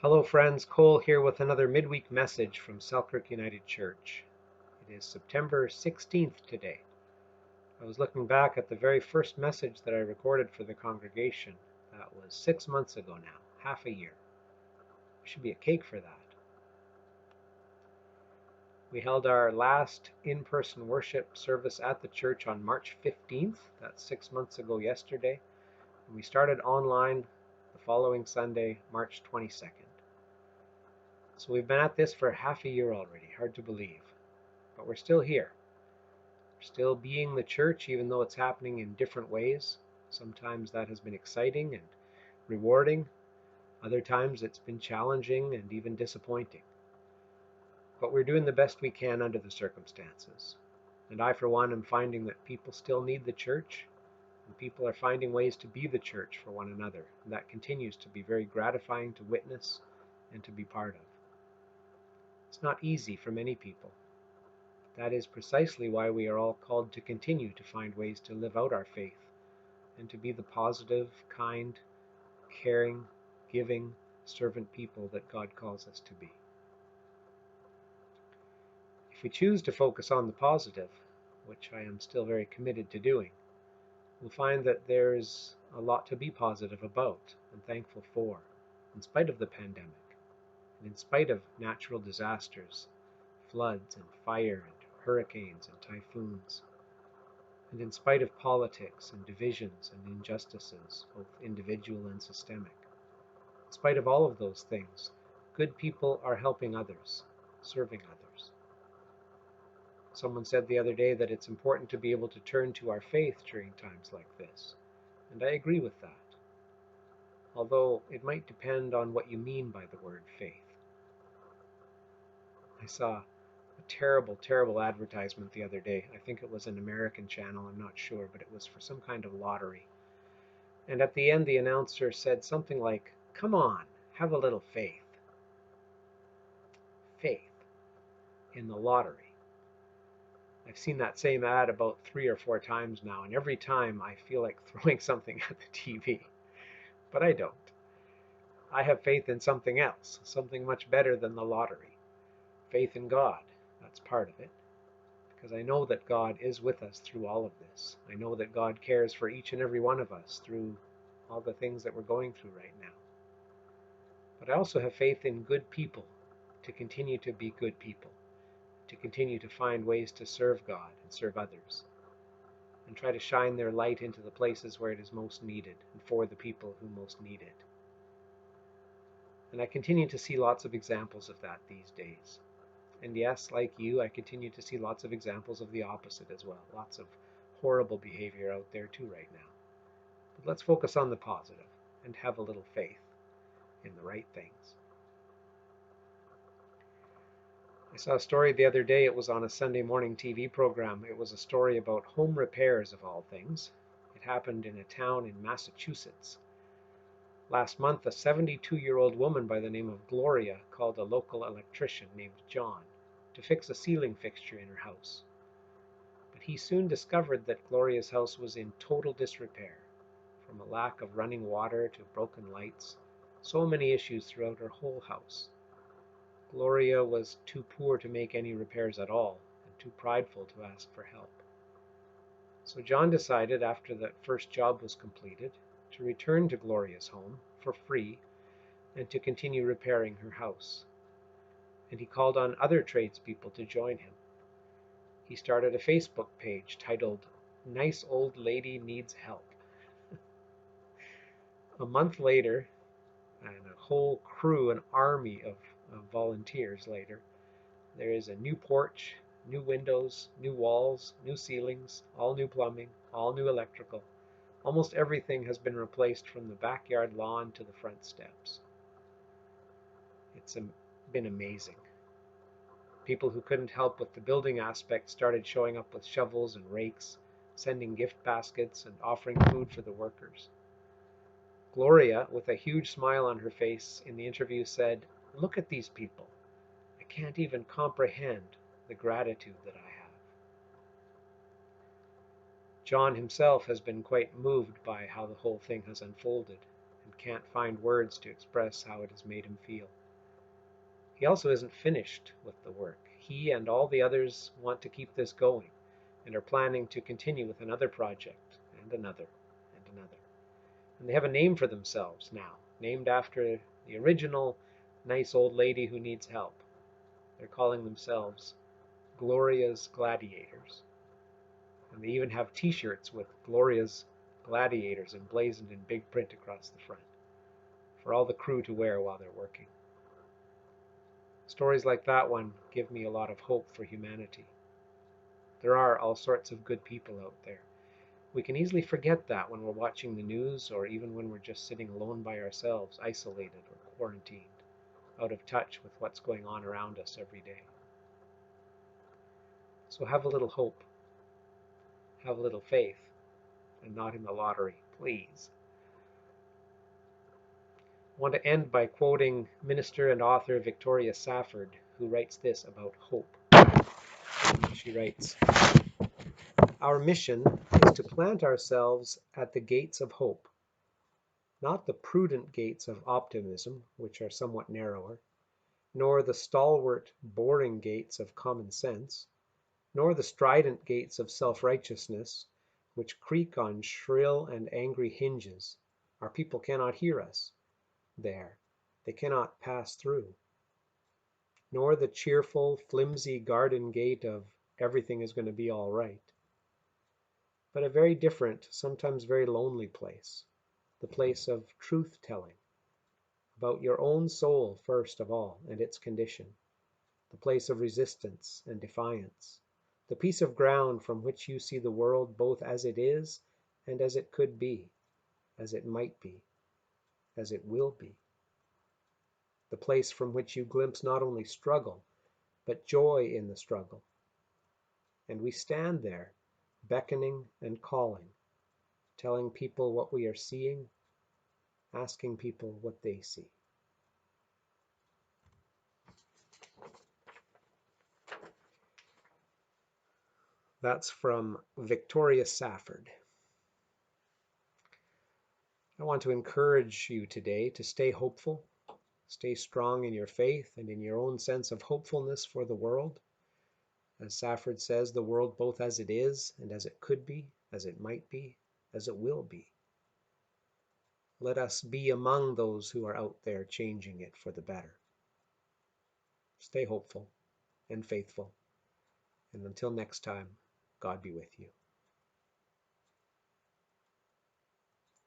Hello friends, Cole here with another midweek message from Selkirk United Church. It is September 16th today. I was looking back at the very first message that I recorded for the congregation. That was 6 months ago now, half a year. There should be a cake for that. We held our last in-person worship service at the church on March 15th. That's 6 months ago yesterday. And we started online the following Sunday, March 22nd. So we've been at this for half a year already, hard to believe. But we're still here. We're still being the church, even though it's happening in different ways. Sometimes that has been exciting and rewarding. Other times it's been challenging and even disappointing. But we're doing the best we can under the circumstances. And I, for one, am finding that people still need the church, and people are finding ways to be the church for one another. And that continues to be very gratifying to witness and to be part of. It's not easy for many people. That is precisely why we are all called to continue to find ways to live out our faith and to be the positive, kind, caring, giving, servant people that God calls us to be. If we choose to focus on the positive, which I am still very committed to doing, we'll find that there's a lot to be positive about and thankful for, in spite of the pandemic, and in spite of natural disasters, floods and fire and hurricanes and typhoons, and in spite of politics and divisions and injustices, both individual and systemic. In spite of all of those things, good people are helping others, serving others. Someone said the other day that it's important to be able to turn to our faith during times like this, and I agree with that, although it might depend on what you mean by the word faith. I saw a terrible, terrible advertisement the other day. I think it was an American channel, I'm not sure, but it was for some kind of lottery. And at the end, the announcer said something like, "Come on, have a little faith." Faith in the lottery. I've seen that same ad about 3 or 4 times now, and every time I feel like throwing something at the TV. But I don't. I have faith in something else, something much better than the lottery. Faith in God, that's part of it. Because I know that God is with us through all of this. I know that God cares for each and every one of us through all the things that we're going through right now. But I also have faith in good people to continue to be good people, to continue to find ways to serve God and serve others, and try to shine their light into the places where it is most needed and for the people who most need it. And I continue to see lots of examples of that these days. And yes, like you, I continue to see lots of examples of the opposite as well. Lots of horrible behavior out there too right now. But let's focus on the positive and have a little faith in the right things. I saw a story the other day. It was on a Sunday morning TV program. It was a story about home repairs of all things. It happened in a town in Massachusetts. Last month, a 72-year-old woman by the name of Gloria called a local electrician named John to fix a ceiling fixture in her house. But he soon discovered that Gloria's house was in total disrepair, from a lack of running water to broken lights, so many issues throughout her whole house. Gloria was too poor to make any repairs at all, and too prideful to ask for help. So John decided, after that first job was completed, to return to Gloria's home for free and to continue repairing her house. And he called on other tradespeople to join him. He started a Facebook page titled, "Nice Old Lady Needs Help." A month later, and a whole crew, an army of volunteers later, there is a new porch, new windows, new walls, new ceilings, all new plumbing, all new electrical. Almost everything has been replaced from the backyard lawn to the front steps. It's been amazing. People who couldn't help with the building aspect started showing up with shovels and rakes, sending gift baskets, and offering food for the workers. Gloria, with a huge smile on her face in the interview, said, "Look at these people. I can't even comprehend the gratitude that I have." John himself has been quite moved by how the whole thing has unfolded and can't find words to express how it has made him feel. He also isn't finished with the work. He and all the others want to keep this going and are planning to continue with another project and another and another. And they have a name for themselves now, named after the original nice old lady who needs help. They're calling themselves Gloria's Gladiators. And they even have t-shirts with Gloria's Gladiators emblazoned in big print across the front for all the crew to wear while they're working. Stories like that one give me a lot of hope for humanity. There are all sorts of good people out there. We can easily forget that when we're watching the news or even when we're just sitting alone by ourselves, isolated or quarantined, out of touch with what's going on around us every day. So have a little hope, have a little faith, and not in the lottery, please. I want to end by quoting minister and author Victoria Safford, who writes this about hope. She writes, "Our mission is to plant ourselves at the gates of hope, not the prudent gates of optimism, which are somewhat narrower, nor the stalwart, boring gates of common sense, nor the strident gates of self-righteousness, which creak on shrill and angry hinges. Our people cannot hear us there. They cannot pass through. Nor the cheerful, flimsy garden gate of everything is going to be all right. But a very different, sometimes very lonely place, the place of truth-telling, about your own soul first of all and its condition, the place of resistance and defiance, the piece of ground from which you see the world both as it is and as it could be, as it might be, as it will be, the place from which you glimpse not only struggle, but joy in the struggle. And we stand there, beckoning and calling, telling people what we are seeing, asking people what they see." That's from Victoria Safford. I want to encourage you today to stay hopeful, stay strong in your faith and in your own sense of hopefulness for the world. As Safford says, the world both as it is and as it could be, as it might be, as it will be. Let us be among those who are out there changing it for the better. Stay hopeful and faithful. And until next time, God be with you.